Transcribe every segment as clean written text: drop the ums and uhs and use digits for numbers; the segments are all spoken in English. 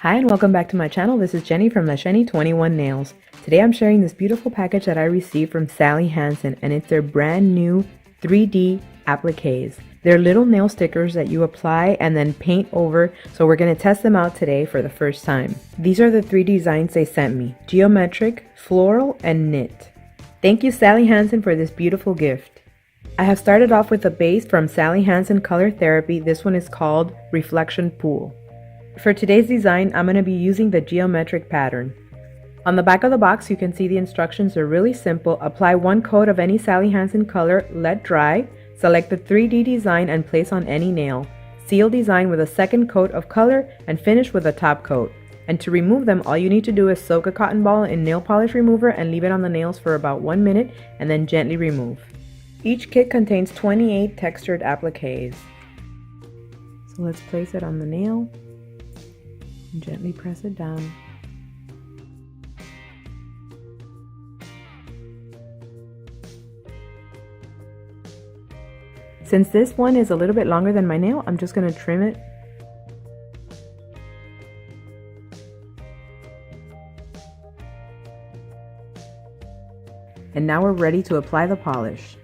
Hi and welcome back to my channel. This is Jenny from LaShenny21Nails. Today I'm sharing this beautiful package that I received from Sally Hansen, and it's their brand new 3D appliques. They're little nail stickers that you apply and then paint over, so we're going to test them out today for the first time. These are the 3 designs they sent me: geometric, floral, and knit. Thank you Sally Hansen for this beautiful gift. I have started off with a base from Sally Hansen Color Therapy. This one is called Reflection Pool. For today's design, I'm going to be using the geometric pattern. On the back of the box, you can see the instructions are really simple. Apply 1 coat of any Sally Hansen color, let dry, select the 3D design and place on any nail. Seal design with a 2nd coat of color and finish with a top coat. And to remove them, all you need to do is soak a cotton ball in nail polish remover and leave it on the nails for about 1 minute and then gently remove. Each kit contains 28 textured appliques. So let's place it on the nail. Gently press it down. Since this one is a little bit longer than my nail, I'm just going to trim it. And now we're ready to apply the polish.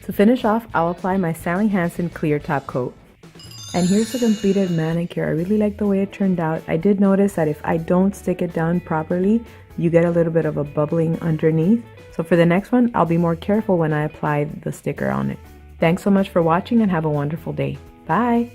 To finish off, I'll apply my Sally Hansen clear top coat. And here's the completed manicure. I really like the way it turned out. I did notice that if I don't stick it down properly, you get a little bit of a bubbling underneath. So for the next one, I'll be more careful when I apply the sticker on it. Thanks so much for watching and have a wonderful day. Bye!